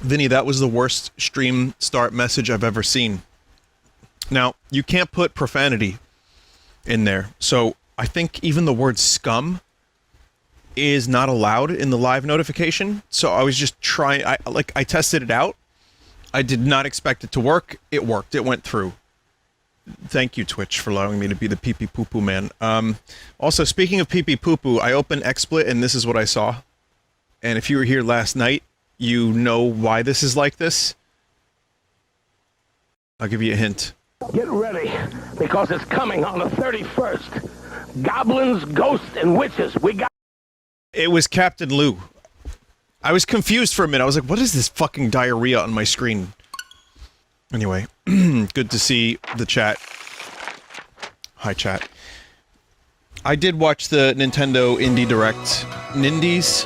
Vinny, that was the worst stream start message I've ever seen. Now, you can't put profanity in there, so I think even the word scum is not allowed in the live notification, so I was just trying, I tested it out. I did not expect it to work. It worked. It went through. Thank you, Twitch, for allowing me to be the pee-pee poo-poo man. Also, speaking of pee-pee poo-poo, I opened XSplit and this is what I saw. And if you were here last night, you know why this is like this. I'll give you a hint. Get ready, because it's coming on the 31st. Goblins, ghosts, and witches, we got... It was Captain Lou. I was confused for a minute. I was like, what is this fucking diarrhea on my screen? Anyway, good to see the chat. Hi, chat. I did watch the Nintendo Indie Direct. Nindies?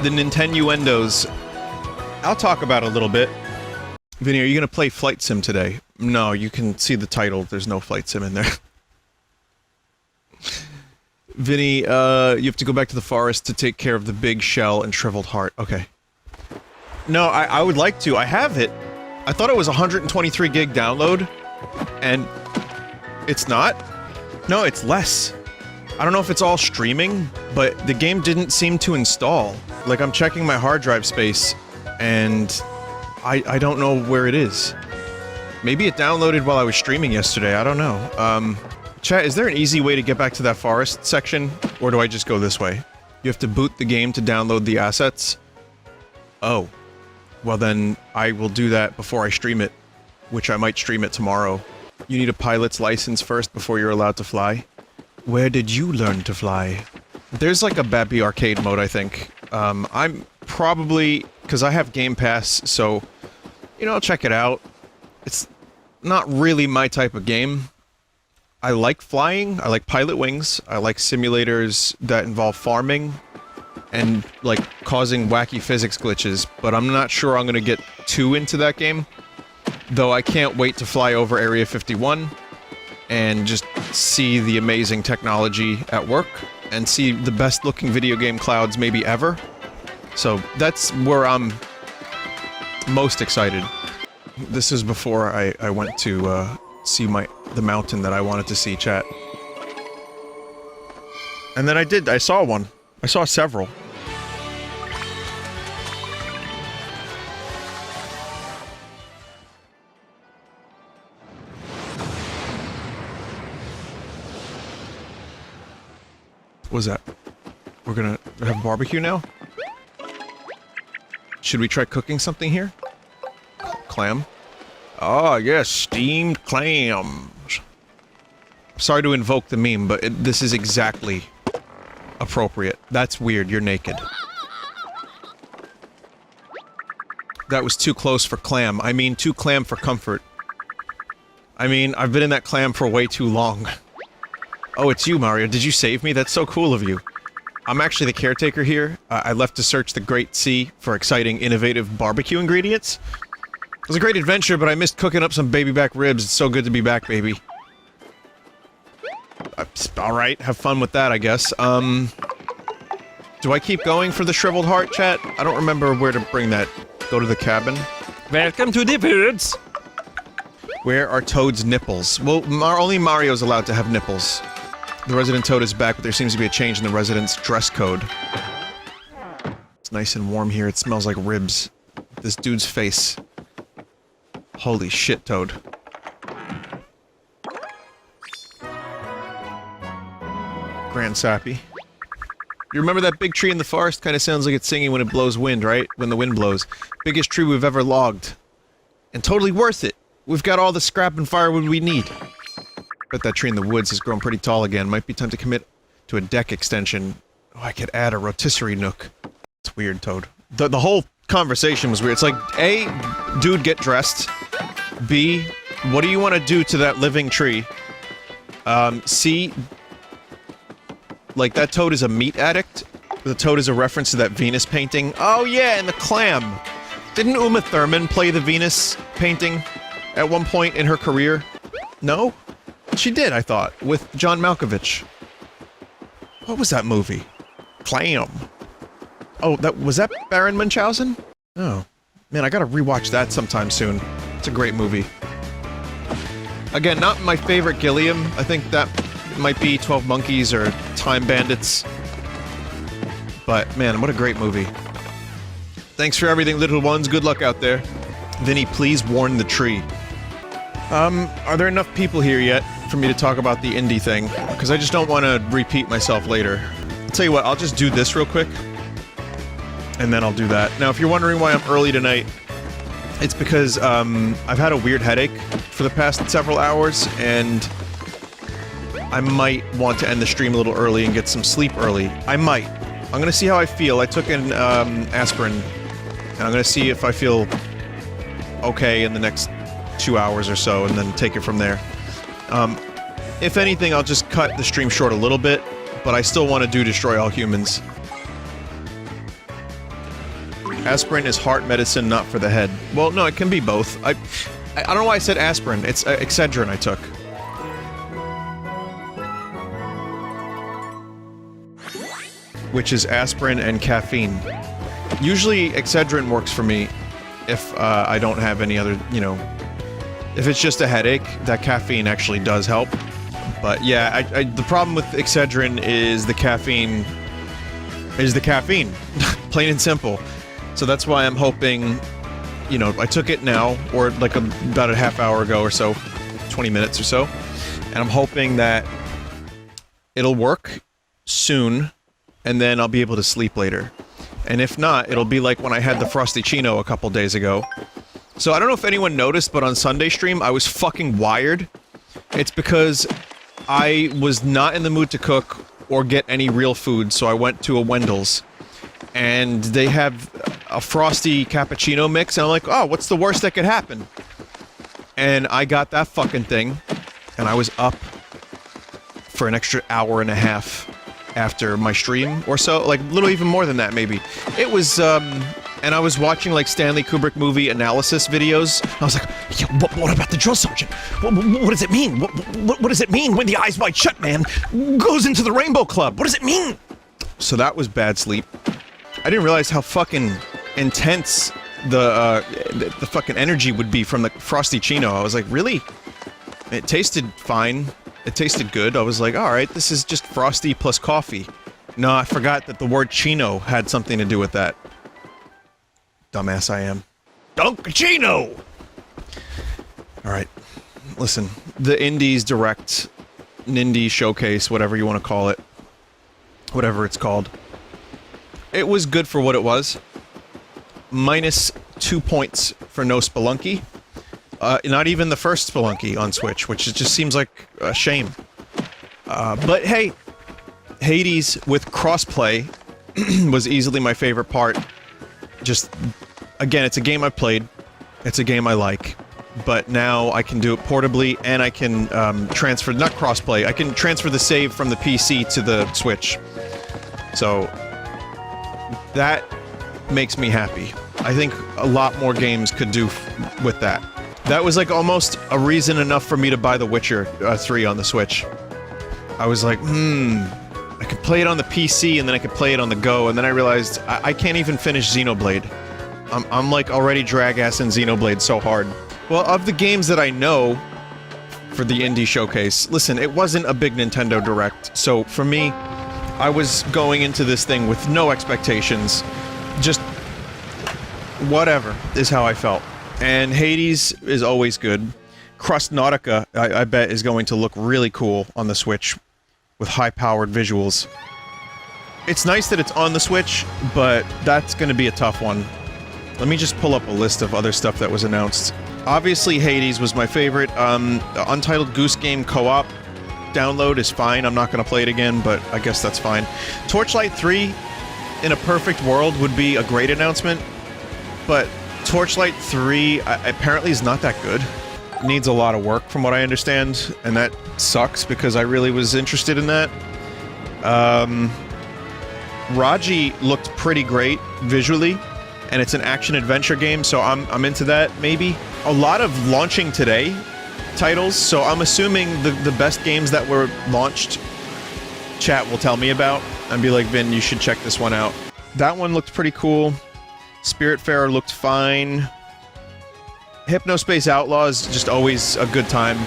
The Nintenduendos. I'll talk about it a little bit. Vinny, are you gonna play Flight Sim today? No, you can see the title. There's no Flight Sim in there. Vinny, you have to go back to the forest to take care of the big shell and shriveled heart. Okay. No, I would like to. I have it. I thought it was 123 gig download, and it's not. No, it's less. I don't know if it's all streaming, but the game didn't seem to install. Like, I'm checking my hard drive space, and I don't know where it is. Maybe it downloaded while I was streaming yesterday, I don't know. Chat, is there an easy way to get back to that forest section, or do I just go this way? You have to boot the game to download the assets? Oh. Well then, I will do that before I stream it, which I might stream it tomorrow. You need a pilot's license first before you're allowed to fly. Where did you learn to fly? There's like a Bappy arcade mode, I think. I'm probably... because I have Game Pass, so... you know, I'll check it out. It's not really my type of game. I like flying, I like pilot wings, I like simulators that involve farming, and, like, causing wacky physics glitches, but I'm not sure I'm gonna get too into that game. Though I can't wait to fly over Area 51, and just see the amazing technology at work, and see the best-looking video game clouds maybe ever. So, that's where I'm most excited. This is before I went to, see the mountain that I wanted to see, chat. And then I saw one. I saw several. What was that? We're gonna have barbecue now? Should we try cooking something here? Clam? Oh, yes, steamed clams. Sorry to invoke the meme, but this is exactly appropriate. That's weird, you're naked. That was too close for clam. I mean, too clam for comfort. I mean, I've been in that clam for way too long. Oh, it's you, Mario. Did you save me? That's so cool of you. I'm actually the caretaker here. I left to search the Great Sea for exciting, innovative barbecue ingredients. It was a great adventure, but I missed cooking up some baby back ribs. It's so good to be back, baby. Alright, have fun with that, I guess. Do I keep going for the shriveled heart, chat? I don't remember where to bring that. Go to the cabin. Welcome to the woods! Where are Toad's nipples? Well, only Mario's allowed to have nipples. The resident Toad is back, but there seems to be a change in the resident's dress code. It's nice and warm here. It smells like ribs. This dude's face. Holy shit, Toad. Grand Sappy. You remember that big tree in the forest? Kinda sounds like it's singing when it blows wind, right? When the wind blows. Biggest tree we've ever logged. And totally worth it! We've got all the scrap and firewood we need. Bet that tree in the woods has grown pretty tall again. Might be time to commit to a deck extension. Oh, I could add a rotisserie nook. It's weird, Toad. The whole conversation was weird. It's like, A, dude, get dressed. B, what do you want to do to that living tree? C, like, that Toad is a meat addict. The Toad is a reference to that Venus painting. Oh yeah, and the clam! Didn't Uma Thurman play the Venus painting at one point in her career? No? She did, I thought, with John Malkovich. What was that movie? Clam. Oh, was that Baron Munchausen? Oh. Man, I gotta rewatch that sometime soon. It's a great movie. Again, not my favorite Gilliam. I think that might be 12 Monkeys or Time Bandits. But, man, what a great movie. Thanks for everything, little ones. Good luck out there. Vinny, please warn the tree. Are there enough people here yet for me to talk about the indie thing? Because I just don't want to repeat myself later. I'll tell you what, I'll just do this real quick. And then I'll do that. Now, if you're wondering why I'm early tonight, it's because, I've had a weird headache for the past several hours, and I might want to end the stream a little early and get some sleep early. I might. I'm gonna see how I feel. I took an, aspirin, and I'm gonna see if I feel okay in the next 2 hours or so, and then take it from there. If anything, I'll just cut the stream short a little bit, but I still want to do Destroy All Humans. Aspirin is heart medicine, not for the head. Well, no, it can be both. I don't know why I said aspirin. It's Excedrin I took. Which is aspirin and caffeine. Usually, Excedrin works for me if I don't have any other, you know... If it's just a headache, that caffeine actually does help. But yeah, the problem with Excedrin is the caffeine... Plain and simple. So that's why I'm hoping, you know, I took it now, or like about a half hour ago or so, 20 minutes or so, and I'm hoping that it'll work soon, and then I'll be able to sleep later. And if not, it'll be like when I had the Frosty Chino a couple days ago. So I don't know if anyone noticed, but on Sunday stream, I was fucking wired. It's because I was not in the mood to cook or get any real food, so I went to a Wendell's. And they have a frosty cappuccino mix, and I'm like, oh, what's the worst that could happen? And I got that fucking thing, and I was up for an extra hour and a half after my stream, or so, like, a little even more than that, maybe. It was, and I was watching, like, Stanley Kubrick movie analysis videos. I was like, what about the drill sergeant? What does it mean? What does it mean when the Eyes Wide Shut man goes into the Rainbow Club? What does it mean? So that was bad sleep. I didn't realize how fucking intense the fucking energy would be from the Frosty Chino. I was like, really? It tasted fine. It tasted good. I was like, alright, this is just Frosty plus coffee. No, I forgot that the word Chino had something to do with that. Dumbass I am. Dunkachino! Alright. Listen, the Indies Direct, Nindy Showcase, whatever you want to call it. Whatever it's called. It was good for what it was. Minus 2 points for no Spelunky. Not even the first Spelunky on Switch, which just seems like a shame. But hey, Hades with crossplay was easily my favorite part. Just, again, it's a game I've played. It's a game I like. But now I can do it portably, and I can transfer, not crossplay, I can transfer the save from the PC to the Switch. So, that makes me happy. I think a lot more games could do with that. That was like almost a reason enough for me to buy The Witcher 3 on the Switch. I was like, I could play it on the PC and then I could play it on the go, and then I realized I can't even finish Xenoblade. I'm like already drag-assing Xenoblade so hard. Well, of the games that I know for the Indie Showcase, listen, it wasn't a big Nintendo Direct, so for me, I was going into this thing with no expectations. Just whatever is how I felt. And Hades is always good. Crust Nautica, I bet, is going to look really cool on the Switch with high-powered visuals. It's nice that it's on the Switch, but that's going to be a tough one. Let me just pull up a list of other stuff that was announced. Obviously, Hades was my favorite. The Untitled Goose Game Co-op download is fine. I'm not going to play it again, but I guess that's fine. Torchlight 3, in a perfect world, would be a great announcement, but Torchlight 3 apparently is not that good. It needs a lot of work, from what I understand, and that sucks because I really was interested in that. Raji looked pretty great visually, and it's an action-adventure game, so I'm into that, maybe. A lot of launching today titles, so I'm assuming the best games that were launched, chat will tell me about, and be like, Vin, you should check this one out. That one looked pretty cool. Spiritfarer looked fine. Hypnospace Outlaws, just always a good time.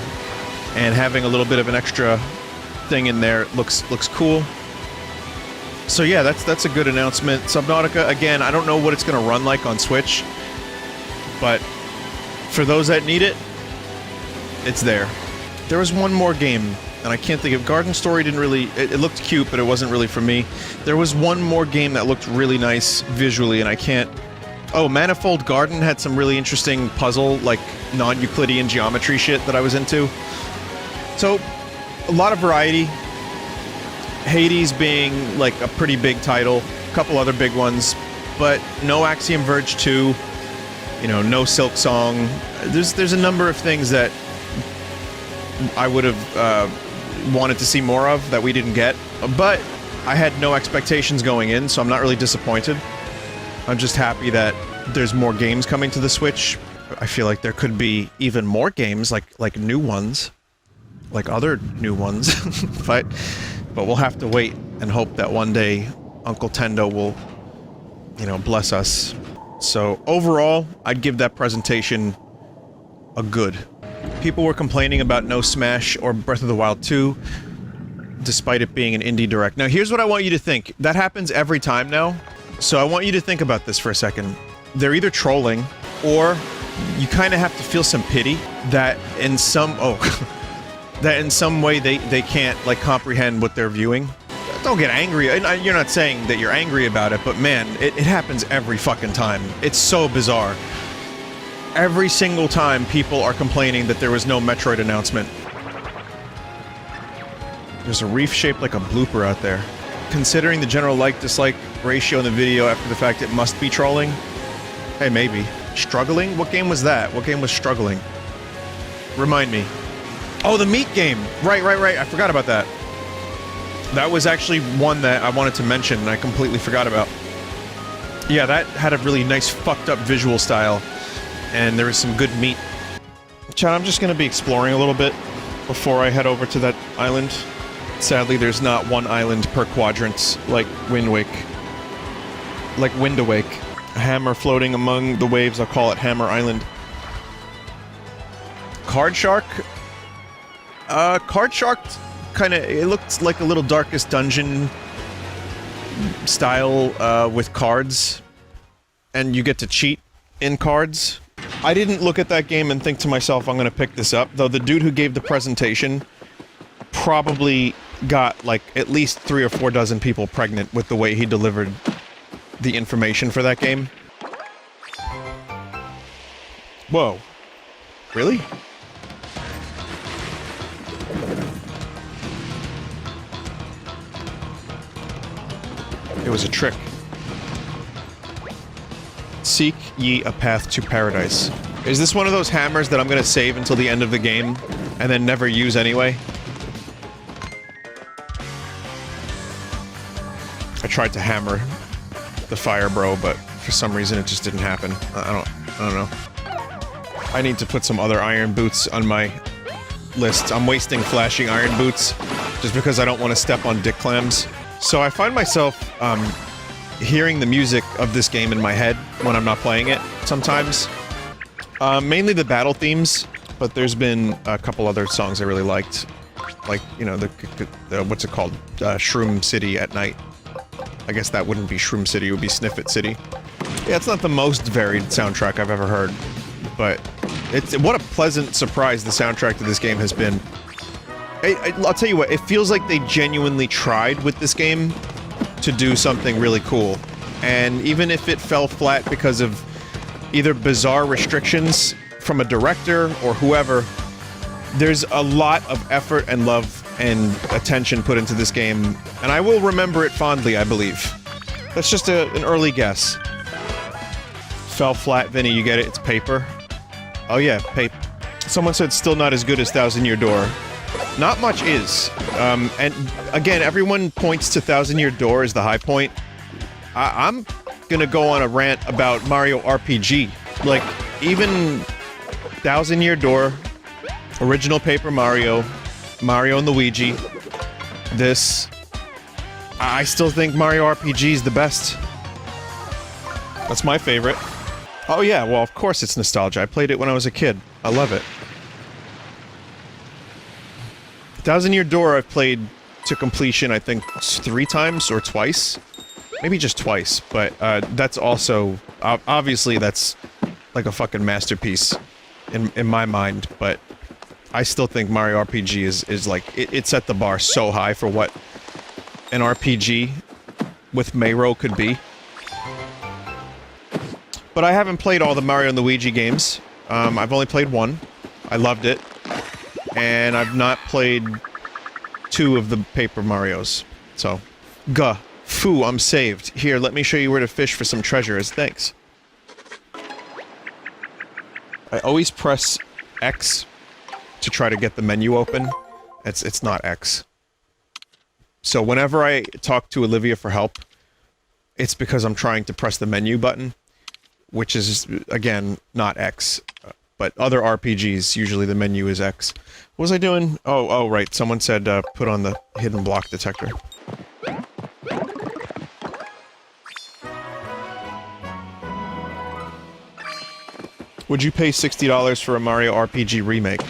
And having a little bit of an extra thing in there looks cool. So yeah, that's a good announcement. Subnautica, again, I don't know what it's going to run like on Switch. But for those that need it, it's there. There was one more game, and I can't think of... Garden Story didn't really... It looked cute, but it wasn't really for me. There was one more game that looked really nice visually, and I can't... Oh, Manifold Garden had some really interesting puzzle, like, non-Euclidean geometry shit that I was into. So, a lot of variety. Hades being, like, a pretty big title. A couple other big ones. But no Axiom Verge 2. You know, no Silk Song. There's a number of things that I would have wanted to see more of that we didn't get. But I had no expectations going in, so I'm not really disappointed. I'm just happy that there's more games coming to the Switch. I feel like there could be even more games, like new ones. Like other new ones. but we'll have to wait and hope that one day Uncle Tendo will, you know, bless us. So overall, I'd give that presentation a good. People were complaining about no Smash or Breath of the Wild 2, despite it being an indie direct. Now here's what I want you to think. That happens every time now. So I want you to think about this for a second. They're either trolling, or you kind of have to feel some pity that in some... that in some way they can't, like, comprehend what they're viewing. Don't get angry. You're not saying that you're angry about it, but man, it happens every fucking time. It's so bizarre. Every single time people are complaining that there was no Metroid announcement. There's a reef shaped like a blooper out there. Considering the general like-dislike ratio in the video after the fact, it must be trolling. Hey, maybe. Struggling? What game was that? What game was struggling? Remind me. Oh, the meat game! Right. I forgot about that. That was actually one that I wanted to mention and I completely forgot about. Yeah, that had a really nice fucked up visual style. And there was some good meat. Chad, I'm just gonna be exploring a little bit before I head over to that island. Sadly, there's not one island per quadrant like Wind Wake. Like Wind Awake. A hammer floating among the waves, I'll call it Hammer Island. Card Shark? Card Shark kinda... It looked like a little Darkest Dungeon style, with cards. And you get to cheat in cards. I didn't look at that game and think to myself, I'm gonna pick this up, though the dude who gave the presentation probably got, like, at least 3 or 4 dozen people pregnant with the way he delivered the information for that game. Whoa. Really? It was a trick. Seek ye a path to paradise. Is this one of those hammers that I'm gonna save until the end of the game, and then never use anyway? I tried to hammer the fire bro, but for some reason it just didn't happen. I don't know. I need to put some other iron boots on my list. I'm wasting flashing iron boots just because I don't want to step on dick clams. So I find myself, hearing the music of this game in my head when I'm not playing it, sometimes. Mainly the battle themes, but there's been a couple other songs I really liked. Like, you know, the what's it called? Shroom City at Night. I guess that wouldn't be Shroom City, it would be Sniff It City. Yeah, it's not the most varied soundtrack I've ever heard, but what a pleasant surprise the soundtrack to this game has been. I'll tell you what, it feels like they genuinely tried with this game to do something really cool. And even if it fell flat because of either bizarre restrictions from a director or whoever, there's a lot of effort and love and attention put into this game, and I will remember it fondly, I believe. That's just an early guess. Fell flat, Vinny, you get it? It's paper. Oh yeah, paper. Someone said still not as good as Thousand Year Door. Not much is. And again, everyone points to Thousand Year Door as the high point. I'm gonna go on a rant about Mario RPG. Like, even Thousand Year Door, original Paper Mario, Mario and Luigi, this... I still think Mario RPG is the best. That's my favorite. Oh yeah, well of course it's nostalgia. I played it when I was a kid. I love it. Thousand Year Door I've played to completion I think 3 times or twice. Maybe just twice, but that's also... obviously that's like a fucking masterpiece in my mind, but I still think Mario RPG is like... It set the bar so high for what an RPG with Mayro could be. But I haven't played all the Mario and Luigi games. I've only played 1. I loved it. And I've not played 2 of the Paper Marios. So, guh. Foo, I'm saved. Here, let me show you where to fish for some treasures. Thanks. I always press X to try to get the menu open. It's not X. So whenever I talk to Olivia for help, it's because I'm trying to press the menu button, which is, again, not X. But other RPGs, usually the menu is X. What was I doing? Oh, right. Someone said put on the hidden block detector. Would you pay $60 for a Mario RPG remake?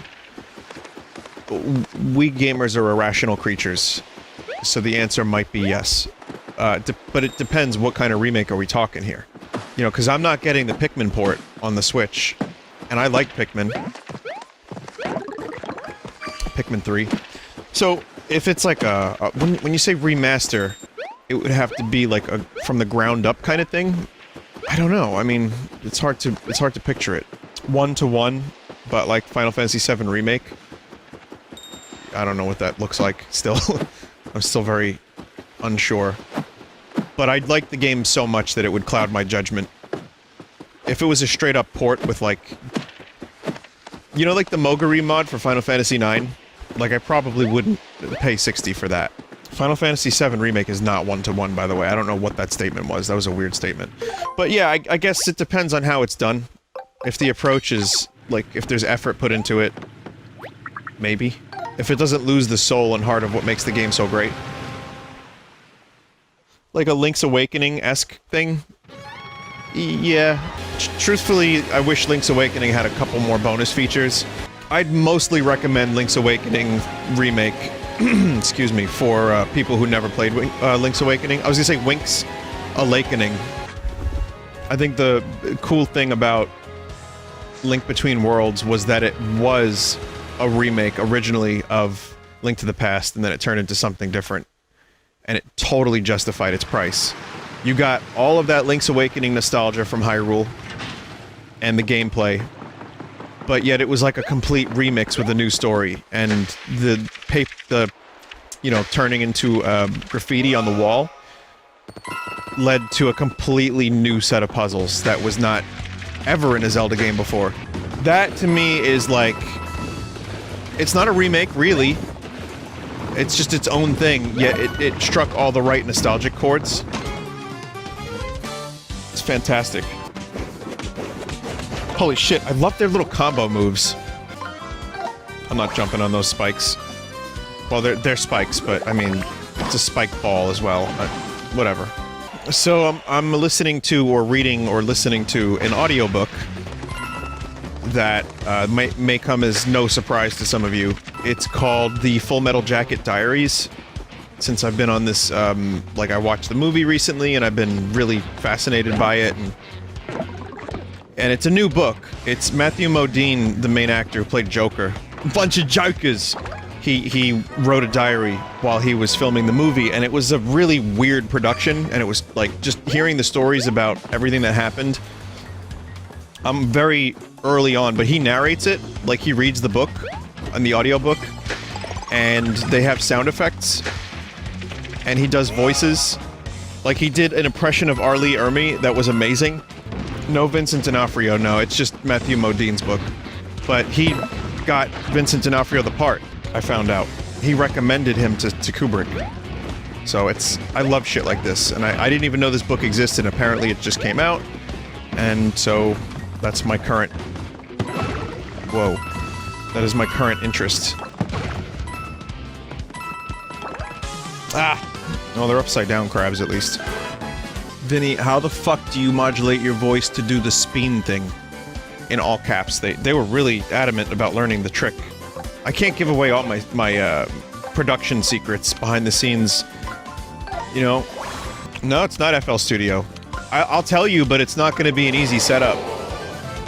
We gamers are irrational creatures, so the answer might be yes. But it depends what kind of remake are we talking here. You know, because I'm not getting the Pikmin port on the Switch, and I like Pikmin. Pikmin 3. So, if it's like when you say remaster, it would have to be like a from the ground up kind of thing? I don't know. I mean, it's hard to picture it. 1-to-1, but like Final Fantasy VII Remake. I don't know what that looks like still. I'm still very unsure. But I'd like the game so much that it would cloud my judgment. If it was a straight up port with like... You know, like the Moguri mod for Final Fantasy IX? Like, I probably wouldn't pay $60 for that. Final Fantasy VII Remake is not 1-to-1, by the way. I don't know what that statement was. That was a weird statement. But yeah, I guess it depends on how it's done. If the approach is, like, if there's effort put into it, maybe. If it doesn't lose the soul and heart of what makes the game so great. Like a Link's Awakening-esque thing? Yeah. Truthfully, I wish Link's Awakening had a couple more bonus features. I'd mostly recommend Link's Awakening Remake, excuse me, for people who never played Link's Awakening. I was gonna say Wink's Awakening. I think the cool thing about Link Between Worlds was that it was a remake originally of Link to the Past, and then it turned into something different. And it totally justified its price. You got all of that Link's Awakening nostalgia from Hyrule, and the gameplay, but yet it was like a complete remix with a new story, and the you know, turning into graffiti on the wall led to a completely new set of puzzles that was not ever in a Zelda game before. That, to me, is like... It's not a remake, really. It's just its own thing, yet it struck all the right nostalgic chords. It's fantastic. Holy shit, I love their little combo moves. I'm not jumping on those spikes. Well, they're spikes, but, I mean, it's a spike ball as well. Whatever. So, I'm listening to, or reading, or listening to an audiobook that may come as no surprise to some of you. It's called The Full Metal Jacket Diaries. Since I've been on this, like, I watched the movie recently, and I've been really fascinated by it, and it's a new book. It's Matthew Modine, the main actor who played Joker. Bunch of jokers! He wrote a diary while he was filming the movie, and it was a really weird production, and it was, like, just hearing the stories about everything that happened. I'm very early on, but he narrates it, like he reads the book, on the audiobook, and they have sound effects, and he does voices. Like, he did an impression of R. Lee Ermey that was amazing. No Vincent D'Onofrio, no, it's just Matthew Modine's book. But he got Vincent D'Onofrio the part, I found out. He recommended him to Kubrick. So I love shit like this, and I didn't even know this book existed, apparently it just came out, and so that's my current... Whoa. That is my current interest. Ah! Oh, they're upside down crabs, at least. Vinny, how the fuck do you modulate your voice to do the spin thing? In all caps. They were really adamant about learning the trick. I can't give away all my production secrets behind the scenes. You know? No, it's not FL Studio. I'll tell you, but it's not going to be an easy setup.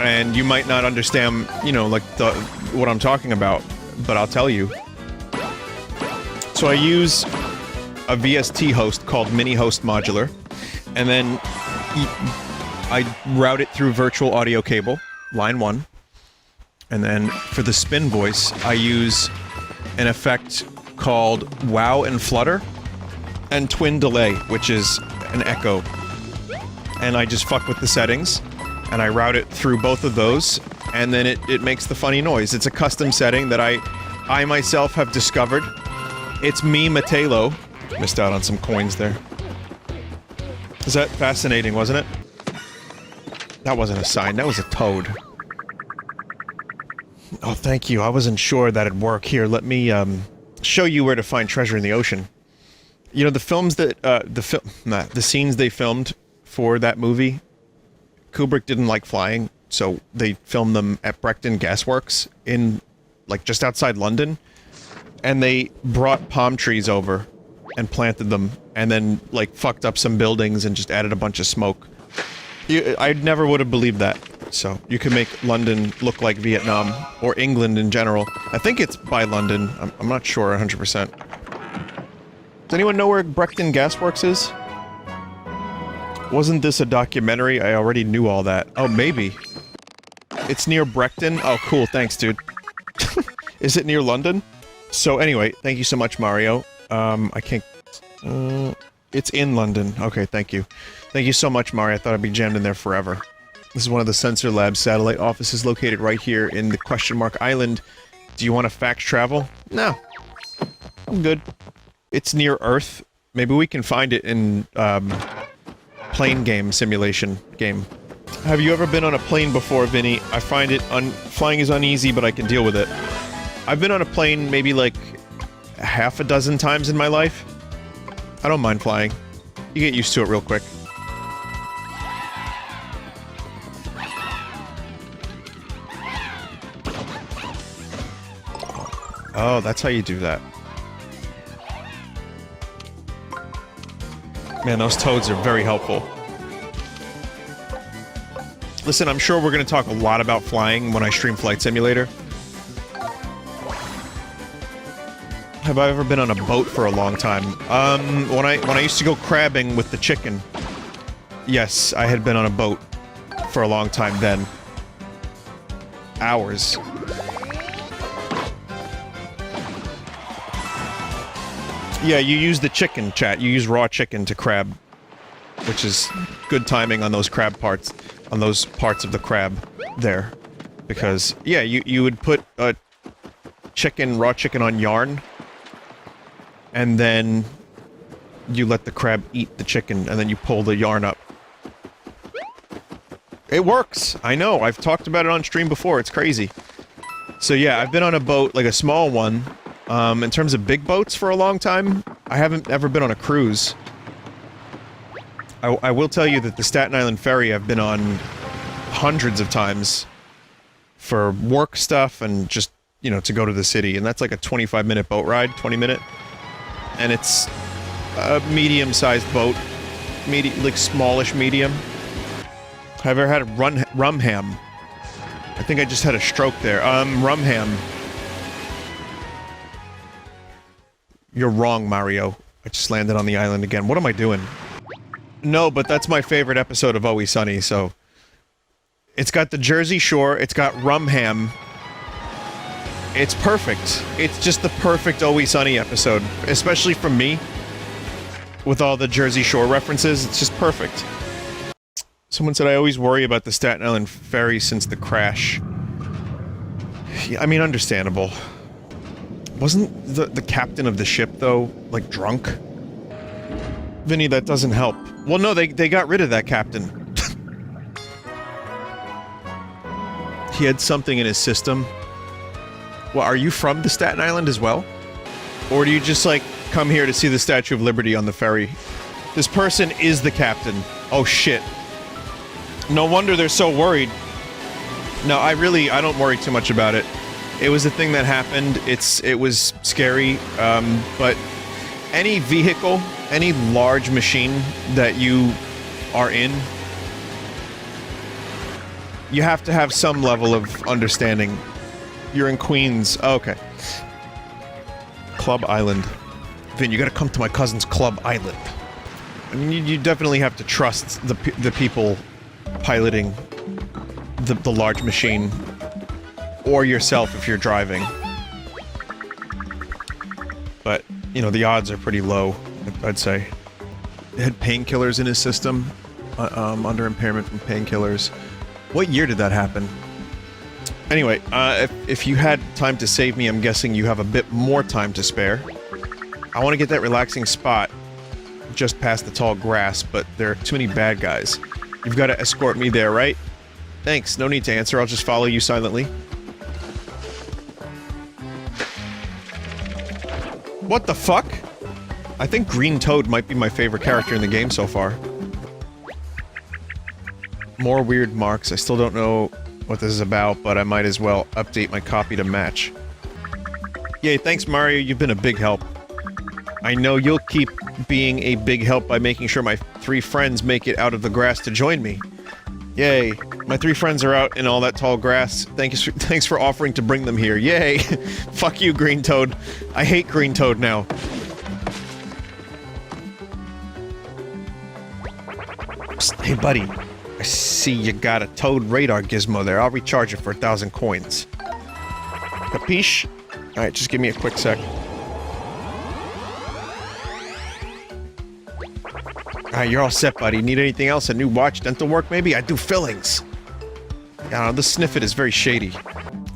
And you might not understand, you know, like, what I'm talking about. But I'll tell you. So I use a VST host called Mini Host Modular. And then I route it through virtual audio cable, line 1. And then for the spin voice, I use an effect called Wow and Flutter and Twin Delay, which is an echo. And I just fuck with the settings, and I route it through both of those, and then it makes the funny noise. It's a custom setting that I myself have discovered. It's me, Matelo. Missed out on some coins there. Is that fascinating, wasn't it? That wasn't a sign, that was a toad. Oh, thank you. I wasn't sure that'd work. Here, let me, show you where to find treasure in the ocean. You know, the films that, the scenes they filmed for that movie, Kubrick didn't like flying, so they filmed them at Brecton Gasworks in, like, just outside London. And they brought palm trees over and planted them, and then, like, fucked up some buildings and just added a bunch of smoke. I never would have believed that. So, you can make London look like Vietnam, or England in general. I think it's by London. I'm not sure 100%. Does anyone know where Brecton Gasworks is? Wasn't this a documentary? I already knew all that. Oh, maybe. It's near Brecton? Oh, cool. Thanks, dude. Is it near London? So, anyway, thank you so much, Mario. I can't... it's in London. Okay, thank you. Thank you so much, Mario. I thought I'd be jammed in there forever. This is one of the Sensor Labs satellite offices located right here in the Question Mark Island. Do you want to fax travel? No. I'm good. It's near Earth. Maybe we can find it in, plane game simulation game. Have you ever been on a plane before, Vinny? I find it flying is uneasy, but I can deal with it. I've been on a plane maybe like half a dozen times in my life. I don't mind flying. You get used to it real quick. Oh, that's how you do that. Man, those toads are very helpful. Listen, I'm sure we're going to talk a lot about flying when I stream Flight Simulator. Have I ever been on a boat for a long time? When I used to go crabbing with the chicken, yes, I had been on a boat for a long time then. Hours. Yeah, you use the chicken, chat. You use raw chicken to crab, which is good timing on those crab parts, on those parts of the crab there. Because, yeah, you would put a chicken, raw chicken on yarn, and then you let the crab eat the chicken, and then you pull the yarn up. It works! I know, I've talked about it on stream before, it's crazy. So yeah, I've been on a boat, like a small one. In terms of big boats for a long time, I haven't ever been on a cruise. I will tell you that the Staten Island Ferry I've been on hundreds of times for work stuff and just, you know, to go to the city, and that's like a 25-minute boat ride, 20-minute. And it's a medium-sized boat, like smallish medium. Have you ever had rum ham? I think I just had a stroke there. Rum ham. You're wrong, Mario. I just landed on the island again. What am I doing? No, but that's my favorite episode of Always Sunny, so... It's got the Jersey Shore, it's got rum ham. It's perfect. It's just the perfect Always Sunny episode. Especially from me. With all the Jersey Shore references, it's just perfect. Someone said I always worry about the Staten Island ferry since the crash. Yeah, I mean, understandable. Wasn't the captain of the ship, though, like, drunk? Vinny, that doesn't help. Well, no, they got rid of that captain. He had something in his system. Well, are you from the Staten Island as well? Or do you just, like, come here to see the Statue of Liberty on the ferry? This person is the captain. Oh shit. No wonder they're so worried. No, I don't worry too much about it. It was a thing that happened. It was scary, but any vehicle, any large machine that you are in, you have to have some level of understanding. You're in Queens. Oh, okay. Club Island. Vin, you gotta come to my cousin's Club Island. I mean, you definitely have to trust the people piloting the large machine. Or yourself if you're driving. But, you know, the odds are pretty low, I'd say. He had painkillers in his system. Under impairment from painkillers. What year did that happen? Anyway, if you had time to save me, I'm guessing you have a bit more time to spare. I want to get that relaxing spot just past the tall grass, but there are too many bad guys. You've got to escort me there, right? Thanks, no need to answer, I'll just follow you silently. What the fuck? I think Green Toad might be my favorite character in the game so far. More weird marks. I still don't know what this is about, but I might as well update my copy to match. Yay, thanks Mario, you've been a big help. I know you'll keep being a big help by making sure my 3 friends make it out of the grass to join me. Yay. My 3 friends are out in all that tall grass. Thanks for offering to bring them here. Yay. Fuck you, Green Toad. I hate Green Toad now. Psst, hey, buddy. I see you got a Toad radar gizmo there. I'll recharge it for 1,000 coins. Capiche? Alright, just give me a quick sec. Alright, you're all set, buddy. Need anything else? A new watch? Dental work, maybe? I do fillings. I don't know, the sniff it is very shady.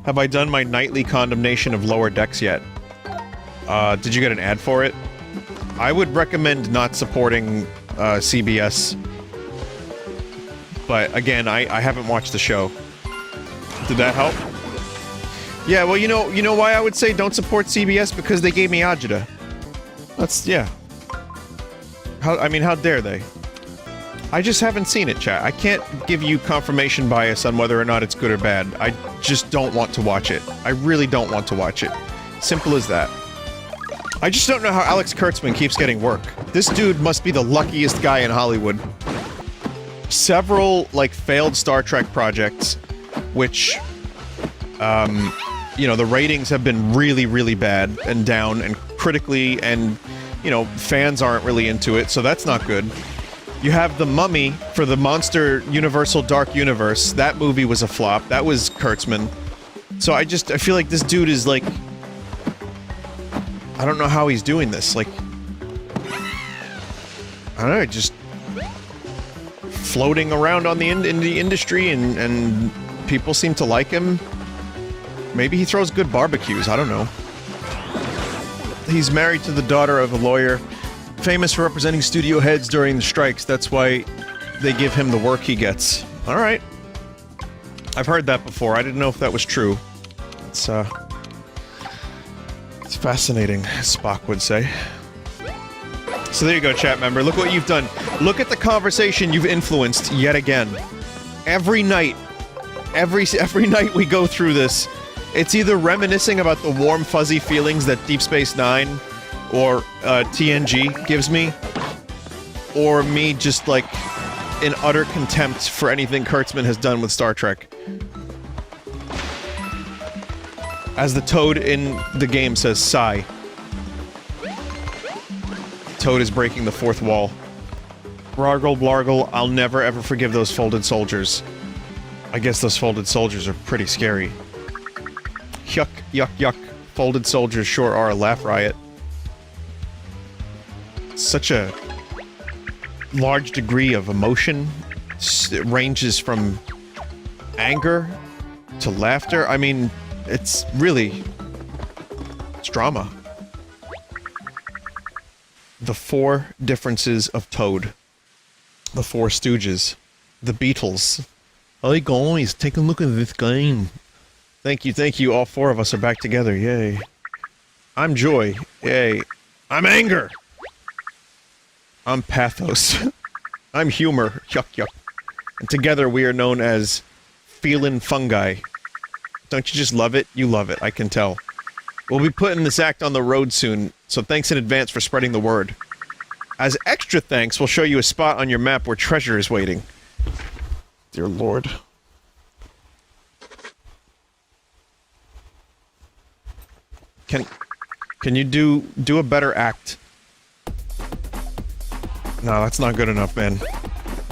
Have I done my nightly condemnation of Lower Decks yet? Did you get an ad for it? I would recommend not supporting, CBS. But, again, I haven't watched the show. Did that help? Yeah, well, you know why I would say don't support CBS? Because they gave me Ajita. That's, yeah. How dare they? I just haven't seen it, chat. I can't give you confirmation bias on whether or not it's good or bad. I just don't want to watch it. I really don't want to watch it. Simple as that. I just don't know how Alex Kurtzman keeps getting work. This dude must be the luckiest guy in Hollywood. Several, like, failed Star Trek projects, which, you know, the ratings have been really, really bad and down and critically and... you know, fans aren't really into it, so that's not good. You have The Mummy for the Monster Universal Dark Universe. That movie was a flop. That was Kurtzman. So I feel like this dude is like... I don't know how he's doing this, like... I don't know, just... floating around on in the industry and people seem to like him. Maybe he throws good barbecues, I don't know. He's married to the daughter of a lawyer, famous for representing studio heads during the strikes. That's why they give him the work he gets. Alright. I've heard that before. I didn't know if that was true. It's fascinating, Spock would say. So there you go, chat member. Look what you've done. Look at the conversation you've influenced yet again. Every night night we go through this, it's either reminiscing about the warm, fuzzy feelings that Deep Space Nine or TNG gives me, or me just, like, in utter contempt for anything Kurtzman has done with Star Trek. As the Toad in the game says, sigh. Toad is breaking the fourth wall. Blargle, blargle, I'll never ever forgive those folded soldiers. I guess those folded soldiers are pretty scary. Yuck, yuck, yuck. Folded soldiers sure are a laugh riot. Such a large degree of emotion. It ranges from anger to laughter. I mean, it's really... it's drama. The Four Differences of Toad. The Four Stooges. The Beatles. Hey guys, take a look at this game. Thank you, all four of us are back together, yay. I'm joy, yay. I'm anger! I'm pathos. I'm humor. Yuck, yuck. And together we are known as Feelin' Fungi. Don't you just love it? You love it, I can tell. We'll be putting this act on the road soon, so thanks in advance for spreading the word. As extra thanks, we'll show you a spot on your map where treasure is waiting. Dear Lord. Can you do a better act? No, that's not good enough, man.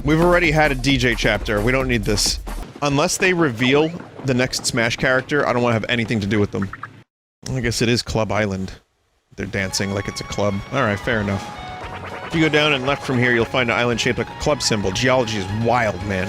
We've already had a DJ chapter. We don't need this. Unless they reveal the next Smash character, I don't want to have anything to do with them. I guess it is Club Island. They're dancing like it's a club. Alright, fair enough. If you go down and left from here, you'll find an island shaped like a club symbol. Geology is wild, man.